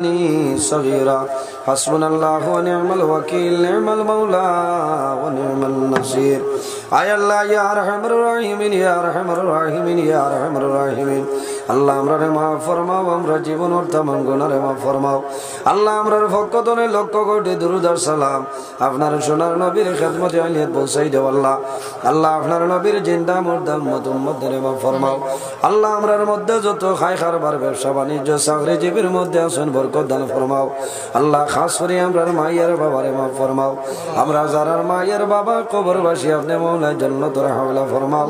صغيرا حسبنا الله ونعم الوكيل نعم المولى ونعم النصير আয় আল্লাহ ইয়া আরহামার রাহিমিন ইয়া আরহামার রাহিমিন ইয়া আরহামার রাহিমিন আল্লাহ আমরারে মাফ ফরমাও আমরা জীবনের तमाम গুনাহরে মাফ ফরমাও আল্লাহ আমরার পক্ষ থেকে লক্ষ কোটি দরুদ আর সালাম আপনার সোনার নবীর খিদমতে আলিয়াত পৌঁছাই দাও আল্লাহ আল্লাহ আপনার নবীর জিন্দা মুর্দা উম্মতের মাফ ফরমাও আল্লাহ আমরার মধ্যে যত খাই খারবার ব্যবসা বাণিজ্য চাকরিজীবীর মধ্যে আছেন বরকত দান ফরমাও আল্লাহ খাস করে আমরার মায়ের বাবারে মাফ ফরমাও আমরা যারার মায়ের বাবা কবরবাসী আপনি মওলা জান্নাতুর হাওলা ফরমাও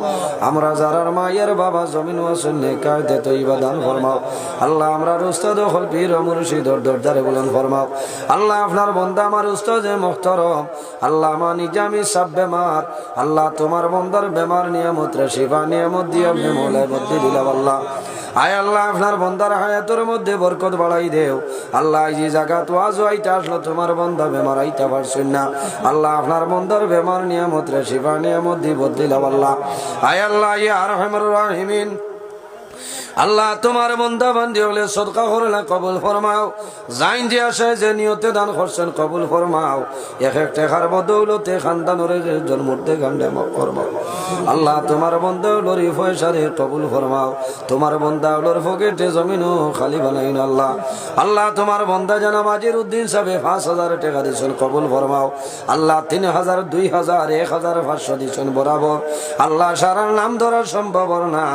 আমরা যারার মায়ের বাবা জমিন ওয়াসন নেকাতে তৈবা দান ফরমাও আল্লাহ আমরার উস্তাদ হল পীর ও মুর্শিদ দরদারে বুলন্দ ফরমাও আল্লাহ আপনার বান্দা আমার উস্তাদে মুহতারাম আল্লাহ মা নিজামি সব বেমার আল্লাহ তোমার বান্দার বেমার নিয়ামত রে শিফা নিয়ামত দিয়ে আপনি মওলা বদ্দি দিলা আল্লাহ আয় আল্লাহ আপনার বান্দার হায়াতের মধ্যে বরকত বাড়াই দেও আল্লাহ এই জায়গা তো আজ আইতা আসলো তোমার বান্দা বেমার আইতা পারছেন না আল্লাহ আপনার বান্দার বেমার নিয়ামত রে শিফা নিয়ামত দিয়ে বদ্দি দিলা আল্লাহ আয় আল্লাহ ইয়া আরহামার রাহিমিন আল্লাহ তোমার বান্দা বান্দি হলে সদকা করলে কবুল ফরমাও জাইন যে আসে যে নিয়তে দান করছেন কবুল ফরমাও এক এক টাকার বদৌলতে খানদানের জন্মতে গান্ডে মাফ ফরমাও আল্লাহ তোমার বান্দা হলোর পয়সারে কবুল ফরমাও তোমার বান্দা হলোর পকেটে জমিনও খালি বানাইন আল্লাহ আল্লাহ তোমার বান্দা জানা মাজির উদ্দিন সাহেব 5000 টাকা দিয়েছেন কবুল ফরমাও আল্লাহ 3000 2000 1500 দিয়েছেন বরাবর আল্লাহ সারার নাম ধরা সম্ভব না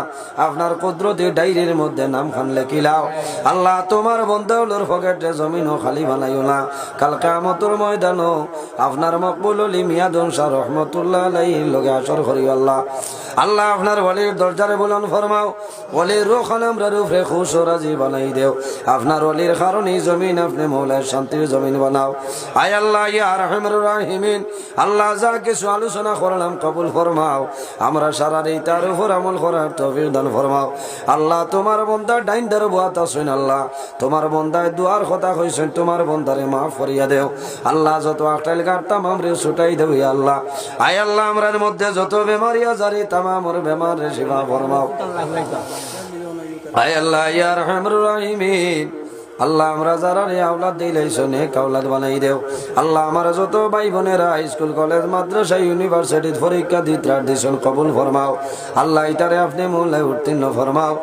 আপনার কুদরতে ডাইরির মধ্যে নাম খান লেখিলাও আল্লাহ তোমার বান্দা হলোর পকেটে জমিনও খালি বানাইও না কাল কিয়ামতের ময়দানও আপনার মকবুল আলী মিয়াদুন শাহ রহমাতুল্লাহ আলাইহির লগে আসর করিও আল্লাহ আল্লাহ আপনার ওলির দরজারে বুলন্দ ফরমাও ওলির রূহখান আমরার উপরে খুশ ও রাজি বানাই দেও আপনার ওলির কারণে জমিন আপনি মওলার শান্তির জমিন বানাও আয় আল্লাহ ইয়া আরহামার রাহিমিন আল্লাহ যা কিছু আলোচনা করলাম কবুল ফরমাও আমরা সারা রাত তার উপর আমল করার তৌফিক দান ফরমাও আল্লাহ তোমার বান্দা ডাইন দার বুয়াত আছেন আল্লাহ তোমার বান্দায় দুয়ার কথা কইছেন তোমার বান্দারে মাফ করিয়া দেও আল্লাহ যত আটাইল কাটতাম আমরে ছুটাই দেও ইয়া আল্লাহ আয় আল্লাহ আমরার মধ্যে যত বেমারি আজারি তামামর বেমার রে শিফা ফরমাও আয় আল্লাহ ইয়া আরহামার রাহিমিন আল্লাহ আমরা যারা রে আওলাদ দিলাইছো নেক আওলাদ বানাই দেও আল্লাহ আমার যত ভাই বোনেরা স্কুল কলেজ মাদ্রাসা ইউনিভার্সিটি পরীক্ষা দিতে দিছেন কবুল ফরমাও আল্লাহ ইতারে আপনি মওলায় উত্তীর্ণ ফরমাও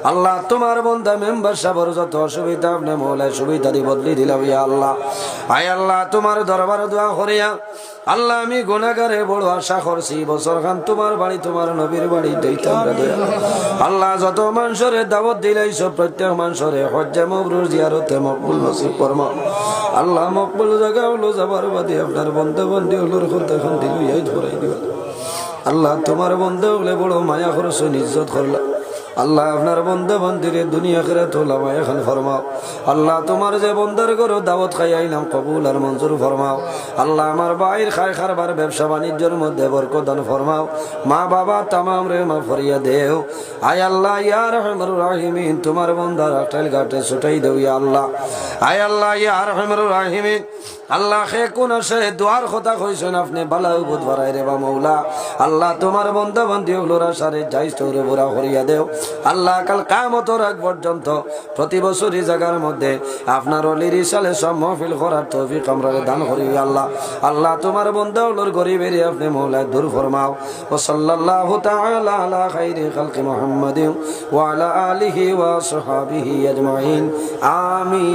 আল্লাহ তোমার বান্দা মেম্বার সাহেবের যত অসুবিধা আপনি মওলায় সুবিধা দি বদলি দিলাও ইয়া আল্লাহ আয় আল্লাহ তোমার দরবারে দোয়া করিয়া আল্লাহ আমি গুনাহগারে বড় আশা করছি বছর খান তোমার বাড়ি তোমার নবীর বাড়ি দেইতাম আল্লাহ যত মানুষের দাওয়াত দিলাইছো প্রত্যেক মানুষের হজ্জে মাবরুর জিয়ারতে মকবুল নসিব ফরমাও আল্লাহ মকবুল জায়গা হলো যাবার বাদে আপনার বান্দা বান্দি হলোর কথা খান দিলুই ধরাই দিবা আল্লাহ তোমার বান্দা হলে বড় মায়া করছেন ইজ্জত করলা আল্লাহ আপনার বান্দা বান্দিরে দুনিয়া আখিরাত ওলামা এখন ফরমাও আল্লাহ তোমার যে বান্দার ঘরে দাওয়াত খাই আইলাম কবুল আর মঞ্জুর ফরমাও আল্লাহ আমার বাইর খাই খারবার ব্যবসা বাণিজ্যের মধ্যে বরকত দান ফরমাও মা বাবা তামাম রে মা ফরিয়া দেও আয় আল্লাহ ইয়া আরহামার রাহিমিন তোমার বান্দার আটাইল ঘাটে ছুটাই দেও ইয়া আল্লাহ আয় আল্লাহ ইয়া আরহামার রাহিমিন আল্লাহ হে কোন আসে দোয়ার কথা কইছেন আপনি বালা উবুদ বাড়াই রে বা মওলা আল্লাহ তোমার বান্দা বান্দি ওগুলোরা সারে যাইস তোরে বুড়া করিয়া দেও আল্লাহ কাল কিয়ামতের আগ পর্যন্ত প্রতি বছর এই জায়গার মধ্যে আপনার ওলির ইসালে সব মাহফিল করার তৌফিক আমরারে দান করিও আল্লাহ আল্লাহ তোমার বান্দা ওগুলোর গরিবের আপনি মওলা দূর ফরমাও ও সাল্লাল্লাহু তাআলা আলা খাইরি খালকি মুহাম্মাদিন ওয়া আলা আলিহি ওয়া সাহবিহি আজমাইন আমিন।